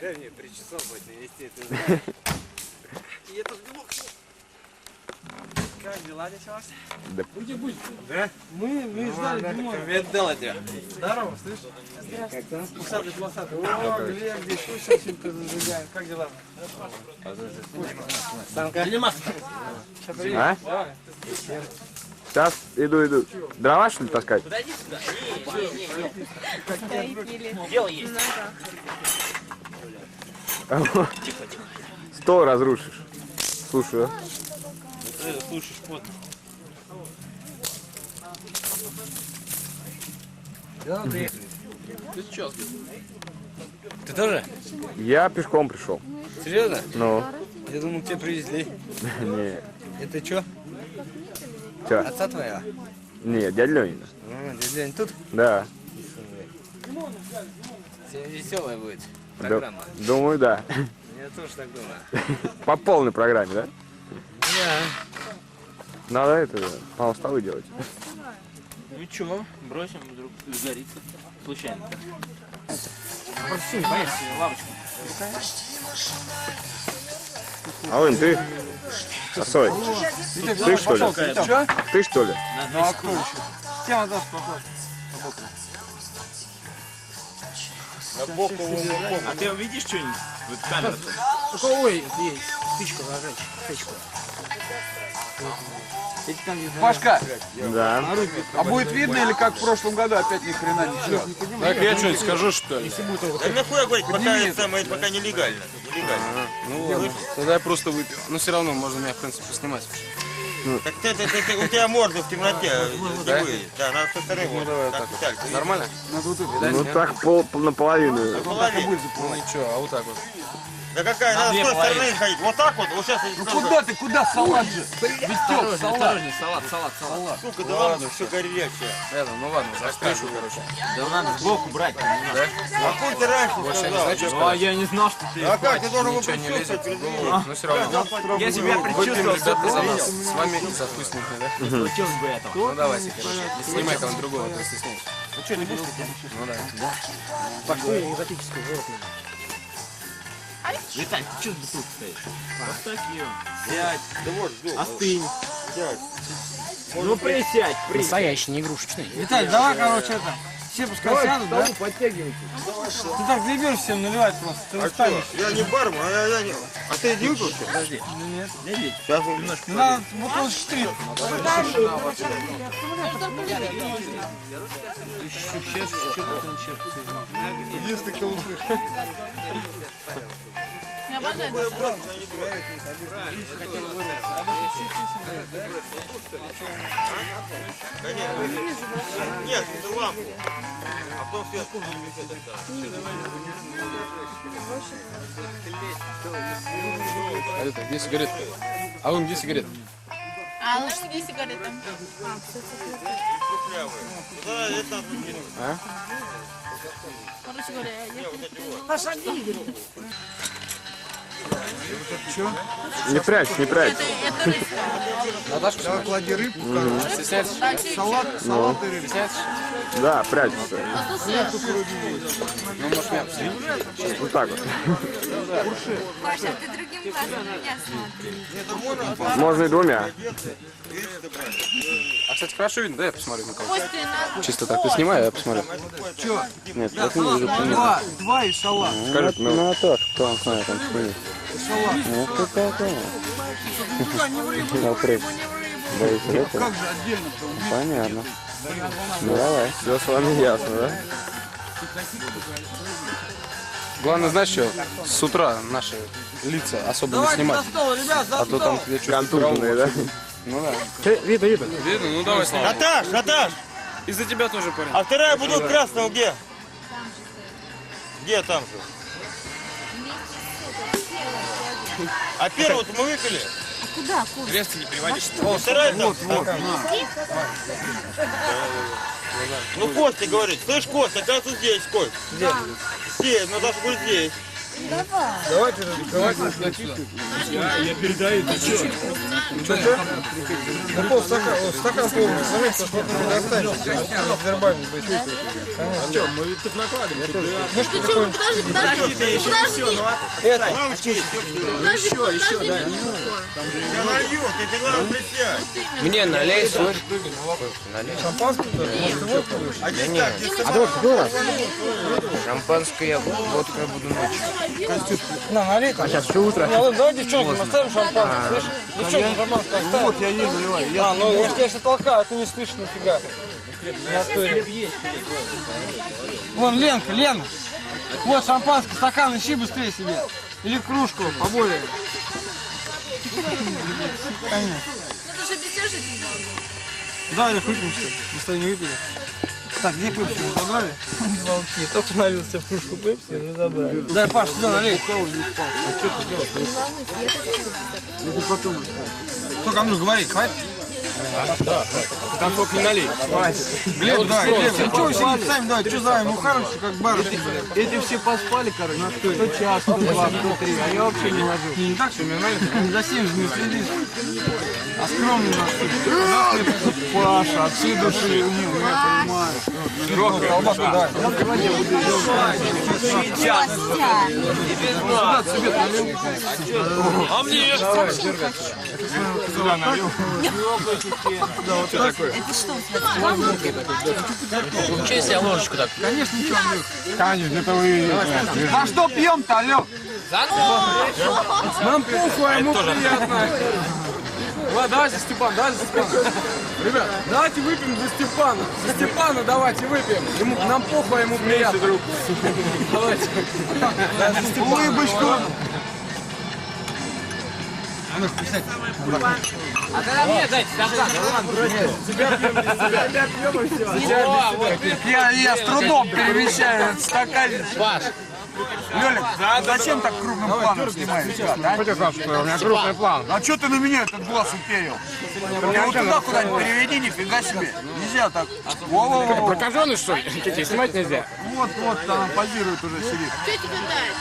Дай мне причесовывать, навести это. И этот белок. Как дела началось? Да. Да? Мы ждали Димона. Привет, Дела тебя. Здорово, слышишь? Здравствуйте. Усатый, полосатый. О, Глеб, здесь очень-то зажигаем. Как дела? Санка. Или маска? А? Сейчас иду. Дрова, что ли, таскать? Подойди сюда. Не. Дело есть. Стол разрушишь. Слушаю. Слушаешь, плотно. Ты что? Ты тоже? Я пешком пришел. Серьезно? Ну. Я думал, тебя привезли. Не. Это что? Че? Отца твоего? Не, дядя Ленина. Дядя Лень тут? Да. Сегодня веселая будет программа. Думаю, да. Я тоже так думаю. По полной программе, да? Да. Надо это, мало столы делать. Ну чё, бросим, вдруг загорится. Случайно. Лавочку. Алын, ты? Косой. Ты что ли? Что? Ты что ли? Ну а кто еще? Тема даст похож. А ты увидишь что-нибудь? Вот камеру. У кого есть спичку зажечь? Спичку. Пашка, Да. а будет видно или как в прошлом году опять ни хрена ничего? Так я что-нибудь скажу, что ли? Да нахуй говорить, пока нелегально. Нелегально. Ну ладно, тогда я просто выпью. Но все равно можно меня, в принципе, снимать. Так у тебя морда в темноте. Да? Да, надо со стороны. Ну давай вот так вот. Нормально? Ну так наполовину. Половину. Ну ничего, а вот так вот. Да какая, надо с той стороны ходить. Вот так вот сейчас. Ну куда ты, куда салат же? Витек, салат. Осторожней, салат. Сука, да ладно, все горячее. Это, ну ладно, застряшу, короче. Да надо сбоку брать. А хуй ты раньше Больше не сказал? знаешь, что А сказать? я не знал, что ты... А как, ты должен был Ничего не лезет присутствовать в перед голову, но все равно. Я себя Выпьем, предчувствовал, ребята, за нас. С вами за вкусненькое, да? Хотелось бы этого. Ну давайте, короче. Не снимай кого другого, то стесняюсь. Ну что, не будешь? Ну да. Пошли экзотическое животное. Виталь, ты что тут стоишь? Поставь ее. Сядь. Да вот, жду. Остынь. Сядь. Ну присядь, Настоящий, не игрушечный. Виталь, давай, короче, это. Все пускай сядут, да? Подтягивайте. Ты так заебешь всем наливать просто. Ты А что? устанешь. Я не бармен, я не... А ты не выпил? Подожди. Нет. Дядя, Сейчас немножко. Надо бутылку 4. Если кто услышит. Нет, это лампу. А потом все А это, где сигарет? А он где сигарет? А лучше где сигареты? Да, это надо выкинуть. А? Короче говоря, Не прячь. это рыска. Наташка, Клади рыбку, стесняется? салат и рыбка. Стесняется? Да, прячься. Ну, может, я посмотрю. Вот так вот. Паша, ты другим глазом меня смотри. Можно и двумя. А, кстати, хорошо видно, да, я посмотрю на кого. Костя, надо. Чисто так, ты снимай, а я посмотрю. Че? Нет, это не вижу. Два и салат. Скажи, ну, а то, кто он знает, там хуйня. Ну, кто такой? Ну, прыг. Боится этого? Как же отдельно-то? Понятно. Ну, давай. все с вами ясно, да? Главное, знаешь что? С утра наши лица особо не Давайте снимать. за стол, ребят, за А то там, стол. я чувствую, Контуженные, да? Ну да. Видно. Видно? Ну давай снимай. Наташ! Из-за тебя тоже, парень. А вторая бутылка красного где? Где там же? А первую-то мы выпили? Куда? Кресты не приводишь. О, вторая там. Ну, Костя говорит. Слышь, Костя, оказывается здесь, Кость. Где? Здесь, ну даже будет здесь. Давайте давайте Я передаю, ты что? на стакан полный, смотрите, что не достанете. Вербально быть. Мы тут накладываем. Ты что, подожди. Еще, да. Я налью, ты главное присядь. Мне налей соль. Шампанское? Может, водку будешь? А здесь так, здесь так. Шампанское, водка я буду ночью. На, налей. А сейчас все утро. Давай девчонкам оставим шампанское, слышишь? Девчонкам шампанское оставим. Вот, я ей наливаю. А, ну я ж, конечно, толкаю, а ты не слышишь нифига. Вон, Ленка, Лена. Вот шампанское, стакан ищи быстрее себе. Или кружку, поболее. Конечно. Ну ты же обещаешь это? Да, или выпьем, что ли? Мы с тобой не выпили. Так, где пепси? Вы забрали? Волки, только налил себе в кружку пепси, не забрали. Дай, Паш, сюда налей. Только, ну, говори, хватит? Там только не налей. Глеб, да, Глеб, ну что вы сидите сами, да, что за вами, ухарочки, как барышни, блядь. Эти все поспали, короче. Кто час, кто два, кто три. А я вообще не ложу. Не так, что мне нравится, не за всем же не следишь. А скромный нас. Паша, от всей души у него, я понимаю. Широкая колбаску, да. А мне? Сюда налил. Что такое? Это что, смотри? Че, если я ложечку так? Конечно, ничего, Андрюх. Конечно, это вы... А что пьем-то, алё? Нам похуй, а ему приятно. Ладно, давай за Степана, давай за Степана. Ребят, давайте выпьем за Степана. За Степана давайте выпьем. Нам похуй, а ему приятно. Давайте. Улыбочку. А ну, присядь. А тогда мне дайте стакан. Я с трудом перемещаю этот стаканчик. Паш, Лёлик, зачем так крупным планом снимаешь? У меня крупный план. А что ты на меня этот глаз уперил? Ты вот туда куда-нибудь переведи, нифига себе. Нельзя так. Во-во-во. прокаженный, что ли? Какие, снимать нельзя? Вот, там позирует уже, сидит. Что тебе дать?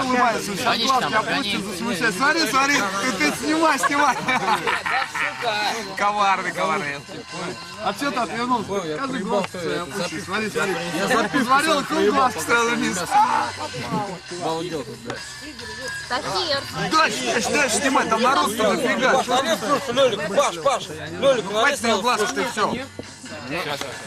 Улыбается, сейчас глазки опустит, засмущает. Смотри, ты снимай. Коварный. А что ты отвернулся? Каждый глаз опустит. Смотри. Я записывал, и глазки сразу вниз. Такие. Дальше снимай, там народ-то нафига. Лёлик, Паш, Лёлик, хватит на глазки, и все.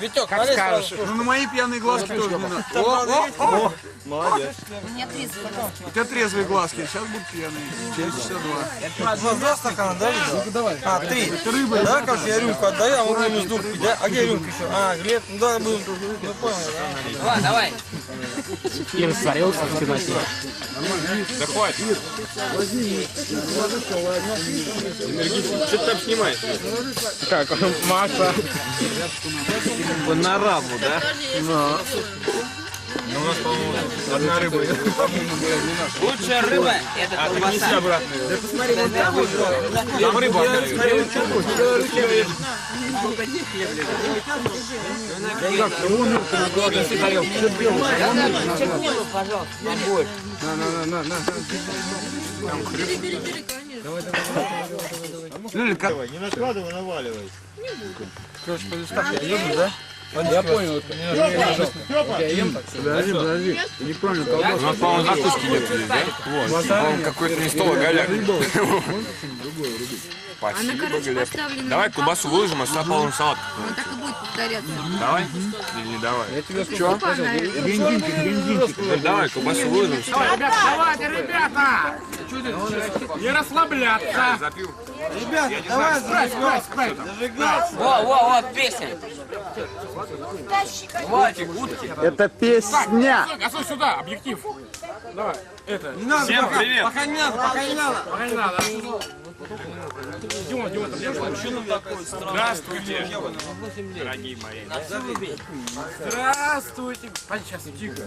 Витёк, как скажешь. Ну на мои пьяные глазки тоже не надо. О! Молодец. У меня трезвый. У тебя трезвые глазки, сейчас будут пьяные. Через часа два. Два стакана, да? Ну-ка давай. А, 3. Это рыба. Да, как я рюмку отдаю, а мы будем с дуркой, да? А где рюмка еще? А, Глеб, ну да, будем. Ну понял, да? Ладно, давай. И растворился в темноте. Да хватит. Что ты там снимаешь? Как, Маша? На раму, да? Ну, у нас, по-моему, одна рыба. Лучшая рыба — это колбаса. обратно. Да посмотри, вот там вот. Там рыба. Чернилу, пожалуйста, побольше. Бери, конечно. Давай, не накладывай, наваливай. Короче, подожди, я еду, да? Я понял. Подожди. Не понял, колбаску. У нас, по-моему, закуски нет здесь, да? Вот. По-моему, какой-то не стол, а голяк. Она, короче, поставлена. Давай колбасу выложим, а сюда положим салат. Он так и будет повторяться. Давай? Или не давай? Бензинчик. Давай, колбасу выложим. Давайте, ребята! Не расслабляться! Запил. Ребята, давай, зажигаться. Вот, песня. Хватит, утки. Это песня. Gasуй сюда, объектив. Давай, это. Не надо, Всем привет. пока не надо. Не надо. Дима, там девушка. Здравствуйте, дорогие мои. Здравствуйте. Сейчас, тихо.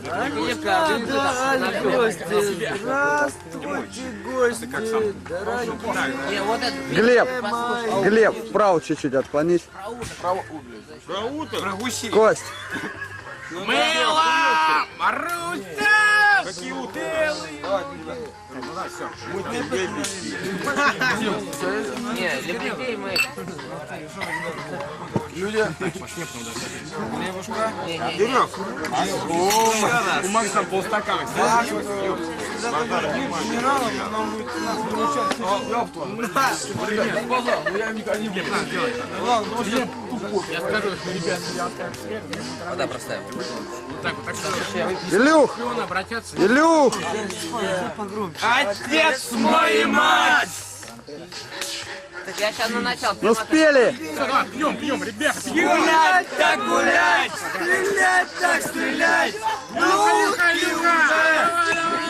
Глеб, вправо чуть-чуть отклонись. Про уток? Про гусей. Кость, Мила! Маруся! Не, для людей мы... У Макса полстакана. Я никогда не буду. Я скажу, что, ребят, Вода простая. Илюх! Обратятся. Илюх! отец мой и мать! Так я сейчас на начало. Ну спели! Пьем, ребят! Гулять так гулять! Стрелять так стрелять! Луки уже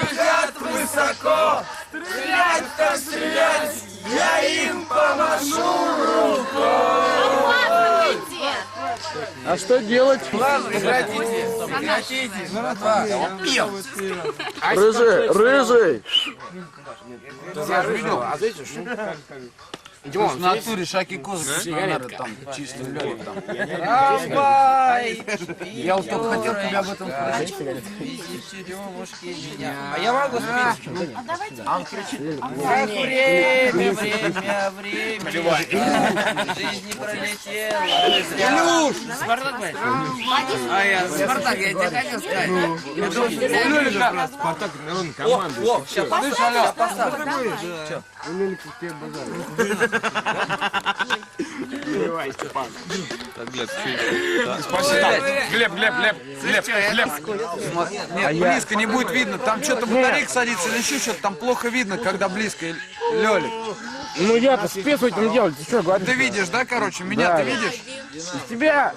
летят высоко! Стрелять так стрелять! Я им помашу рукой! А что делать? Рыжий! Рыжий! Я же видел, а знаете, что? Димон, в натуре Шаки Козак сигаретка там, чистый лёлик там. Я вот только хотел тебя об этом спросить. А я могу спеть? А он кричит. Время, жизни пролетело. Илюш! Спартак, блядь. А я Спартак, я тебе хотел сказать. Спартак, народная команда. Сейчас, подышь, алё. Глеб. Нет, близко не будет видно. Там что-то батарейка садится или еще что-то. Там плохо видно, когда близко. Лёлик. Ну я-то спец в этом делать, ты что говоришь? Ты видишь, да, короче? Меня ты видишь? Тебя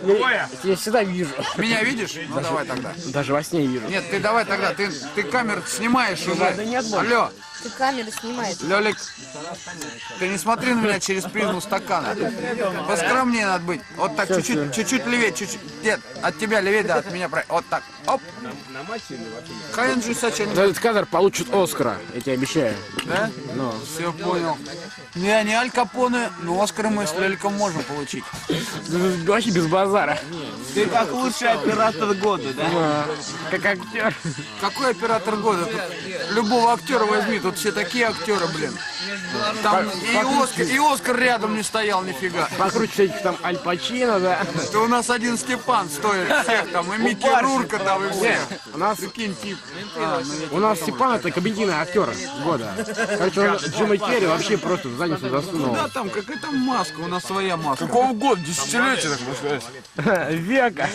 я всегда вижу. Меня видишь? Ну давай тогда. Даже во сне вижу. Нет, ты давай тогда. Ты камеру снимаешь уже. Алло, Ты камеру снимаешь. Лёлик, ты не смотри на меня через призму стакана. Поскромнее надо быть. Вот так, чуть-чуть левее, чуть-чуть. Нет, от тебя левее, да, от меня правее. Вот так. Оп. Хрен же сочинит. За этот кадр получит Оскара, я тебе обещаю. Да? Ну. Все понял. Не Аль Капоне, но Оскара мы с Лёликом можем получить. Вообще без базара. Ты как лучший оператор года, да? Как актер. Какой оператор года? Тут любого актера возьми, тут все такие актеры, блин. Там и Оскар рядом не стоял нифига. Покруче всяких там Аль Пачино, да. Это у нас один Степан стоит всех там, и Микки Рурка там, и все. У нас Прикинь, тип. У нас Степан это комедийный актер года. Короче, он Джима Керри вообще просто в задницу засунул. Да, там какая там маска, у нас своя маска. Какого года? Десятилетия, так можно сказать. Века.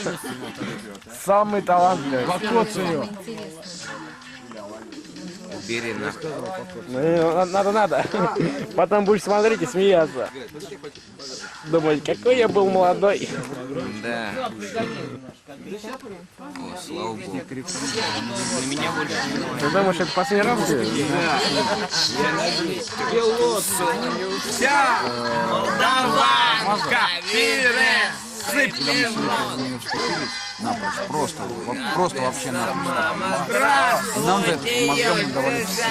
Самый талантливый. Покоцаю. Ну, надо. Потом будешь смотреть и смеяться. Думать, какой я был молодой. Да. О, слава богу. На меня больше не Ты думаешь, это последний раз будет? Вся Молдаванка Напрочь, просто вообще напрочь. Нам за это мозгам давали все.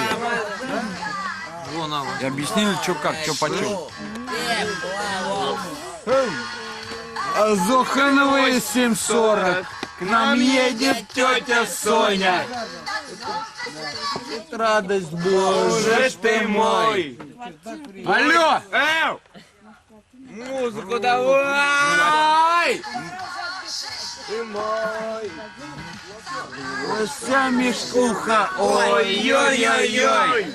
И объяснили, что как, что почем. Зохановые 7:40. К нам едет тетя Соня. Радость, боже ты мой. Алло! Музыку давай! Вся мешкуха, ой-ой-ой-ой!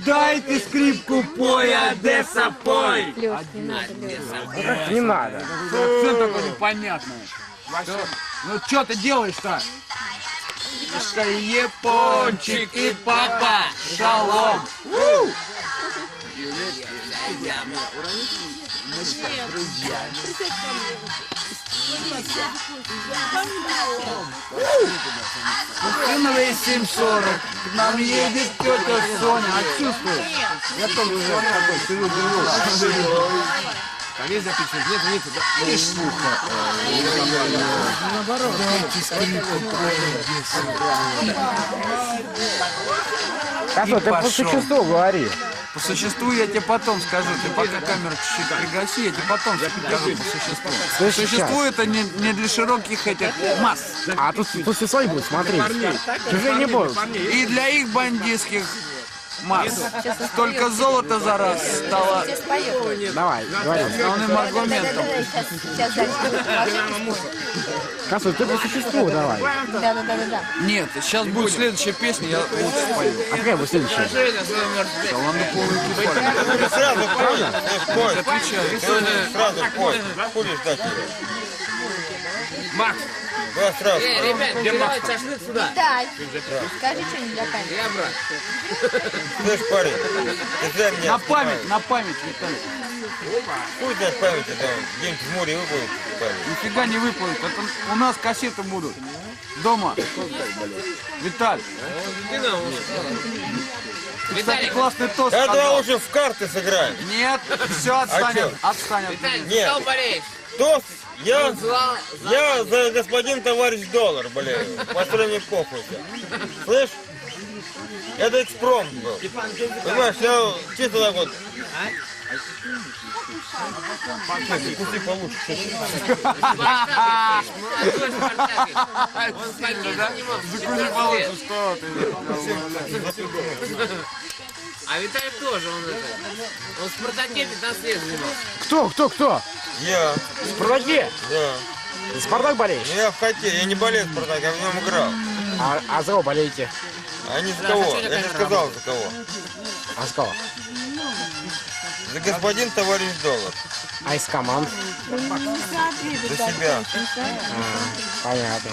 Дай ты скрипку, пой, Одесса, пой! Лёш, не надо, Лёш. Не надо. Акцент такой непонятный. Ну что ты делаешь-то? Япончик и папа, шалом! Хреновые 7:40. К нам едет тетя Соня. А чувствуешь? Я только вот такой сижу, держу. Там есть записано, нет, И слуха. наоборот. А что, ты по существу говори. По существу я тебе потом скажу. Ты пока камеру чуть-чуть пригаси, я тебе потом скажу по существу. По существу это не для широких этих масс. А тут свои будут, смотри. Чужие не будут. И для их бандитских масс. Столько золота за раз стало Сейчас поехали. Давай, говори. основным аргументом. Сейчас дальше. Косой, ты по существу давай. Да. Нет, сейчас будет следующая песня, я лучше спою. А какая будет следующая? Шаланды полный кефаль. Сразу пой. Пой. Отвечаю. Сразу пой. Хули ждать его. Макс, Да, сразу. Да. ребят, передавайте шашлык сюда. Скажи что-нибудь для камеры. Я брат. Слышь, парень, ты зря меня На память, Виталий. Хуй знает памяти, да, где-нибудь в море выплывет память. Нифига не выплывет. Это у нас кассеты будут. Дома. Виталь. Кстати, классный тост Да, давай сказал. лучше в карты сыграем. Нет, все отстанет. чё? Отстанет. Нет. Кто болеешь? Тост, я за господин товарищ доллар, блин. Посмотри, мне похуй. Слышь? Это экспромт был. Понимаешь, я чисто так вот. Куси получше. Закуси получше, что ты. А Виталий тоже, он в Спартаке 15 лет занимался. Кто? Я, В Спартаке? да. Ты Спартак болеешь? Ну, я в хоккее, я не болею в Спартаке, я в нем играл. А за кого болеете? А не за кого, я не сказал за кого. А за кого? За господин товарищ доллар. А из команд? За себя. Понятно.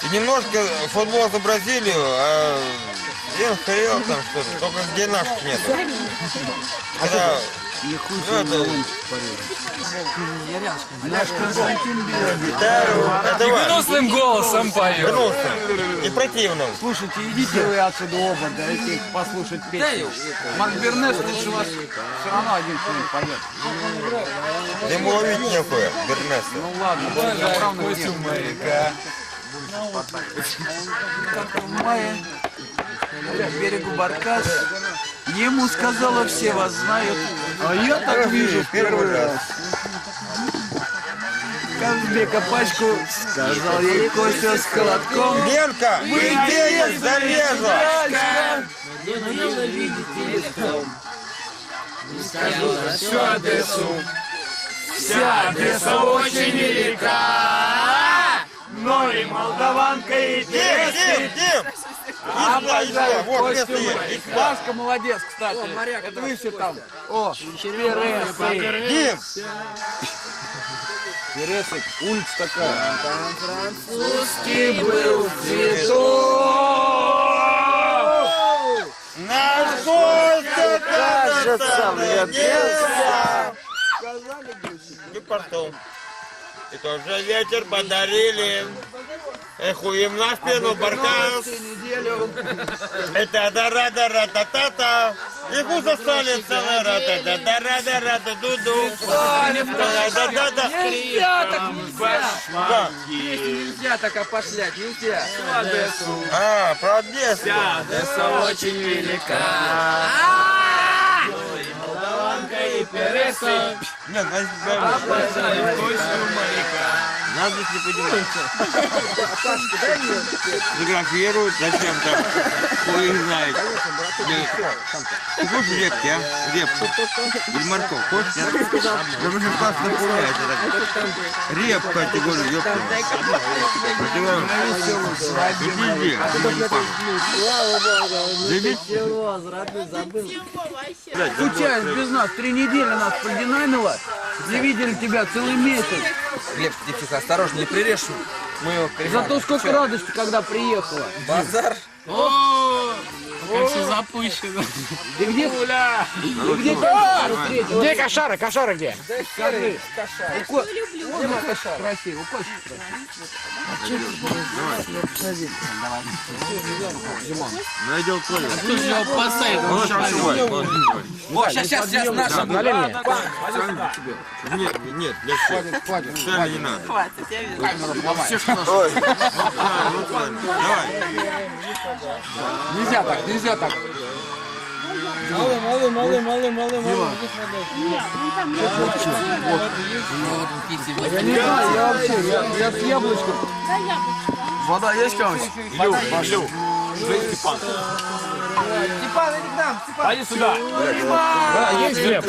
И немножко футбол за Бразилию, а НХЛ там что-то, только где наших нет. Когда, ну, это... Наш Константин Белый. Давай, Гнусным голосом поет. гнусно и противным. Слушайте, идите вы отсюда оба, дайте послушать песню. Марк Бернес лучше вас все равно один кто-нибудь поет. Да ему ловить нехуя, Бернеса. Ну ладно, заправных нет. Мая, к берегу Баркас, ему сказала, все вас знают, а я так вижу в первый раз. Казбека пачку, сказал ей Костя с холодком. Ленка, ты денег зарезал! Всю Одессу. Вся Одесса очень велика, но и молдаванка и Дим, Дим! Обожаю Вот место Костю. есть. Пашка молодец, кстати. Это вы все там. О, Пересы. Дим! Пересы, улица такая. Французский был цветок. Наш Костя, кажется, влюбился! И портом. И тоже ветер подарили. Хуем на спину Баркас. Это дара-дара-та-та-та. И вкусно Сталин целый ра-та-та-та-ра-та-ра-та-ду-ду. Да-да-да-да. Нельзя так, нельзя. Да. Нельзя так опошлять, нельзя. Всю Одессу. А, про Одессу. Одесса очень велика. Нет, нас здесь не поднимают. Фотографируют зачем-то. Хуй их знает. Ты хочешь репки, а? Репку. Или морковь. Хочешь? Нет? Да вы же классно пугаете. Репка, ты говоришь, ёпта. Иди, Случайно без нас 3 недели нас продинамило. Не видели тебя целый месяц. Глеб, тихо, осторожно, не прирежь. Мы его Зато сколько радости, когда приехала. Базар. Как все запущено. Ты где? Ты где тебя встретила? Где кошара? Кошара где? Скажи. Вон Костя красивый, у Кости Найдем Коля. Кто же его посадит? О, сейчас наша. Налей мне. Нет, для всех. хватит. Сами не надо. Ой. Давай. Нельзя так, нельзя так. Я с яблочком. Вода есть кому-нибудь? Пойди сюда. Да, есть хлеб.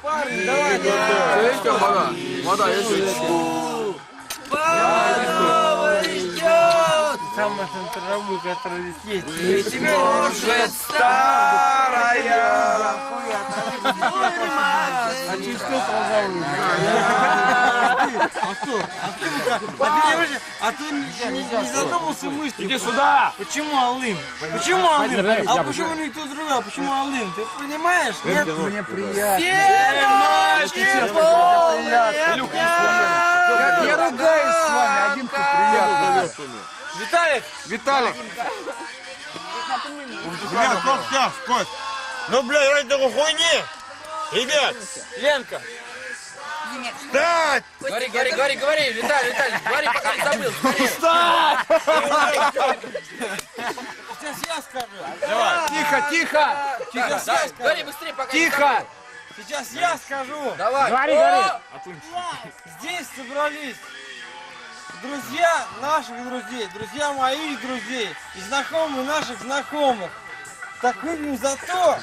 Парни, давай. Есть вода? Вода есть? Самая траву, которая здесь есть. Может старая. А через сколько А ты не задумался мыслью? Иди сюда. Почему Алым? Почему Алым? А почему никто другой? Почему Алым? Ты понимаешь? Нет? Мне приятно. Я ругаюсь с вами, один тут приятно. Виталик! Виталик, Бля, стоп, сейчас, Кость. Ну, бля, ради такой хуйни. Ребят, Ленка! встать! Говори, Виталий, говори, пока не забыл. Сейчас я скажу! тихо. Говори быстрее, пока Тихо. Сейчас я скажу! Давай. Говори. Здесь собрались друзья наших друзей, друзья моих друзей и знакомые наших знакомых. Так выпьем за то,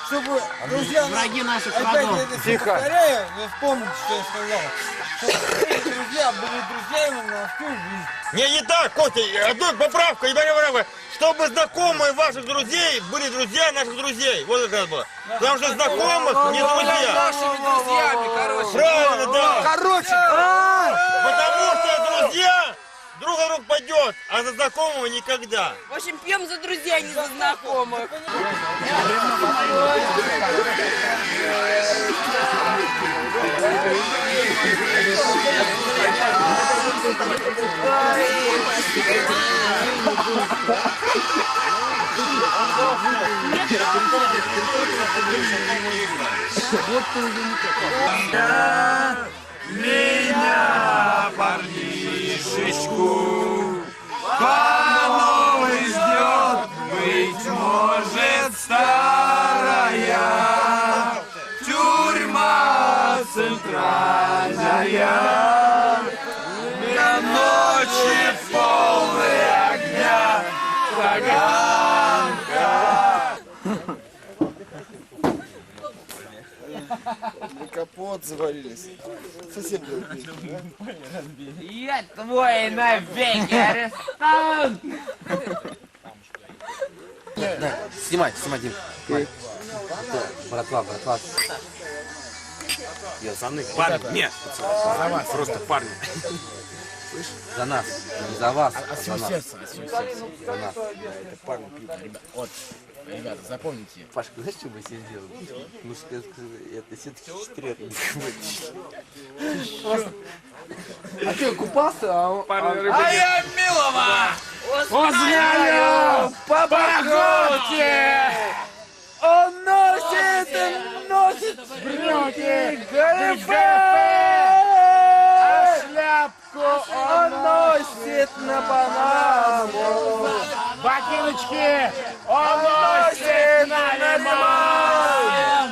чтобы друзья... Враги наших опять я это все повторяю, вы вспомните, что я сказал. Чтобы эти друзья были друзьями на всю жизнь. Не так, Костя, одну поправку, чтобы знакомые ваших друзей были друзья наших друзей. Вот это как было. Потому что знакомых не друзья. Нашими друзьями, короче. Правильно, да. Короче, Потому что друзья друг на друг пойдет, а за знакомого никогда. В общем, пьем за друзей, а не за знакомых. меня, парнишечку, по новой ждет, быть может, старая тюрьма центральная. На ночи полные огня, таганка. Капот завалились. Совсем Я твой навеки арестант! Снимай, Дим. Братва. Парни, нет. За вас, просто парни. За нас, не за вас. От всего сердца, от всего сердца. Это парни пьют, ребят. Вот, ребята, запомните. Пашка, знаешь, что мы себе сделали? Мы же это все-таки четыре. А что, купался? А я милого! Узнаем по бахоте! Он носит брюки, а шляпку он носит на Панаму. Ботиночки! Он носит на лимон!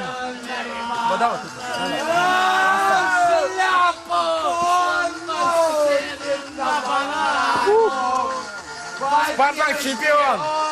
Шляпу он носит на Панаму. Спартак чемпион!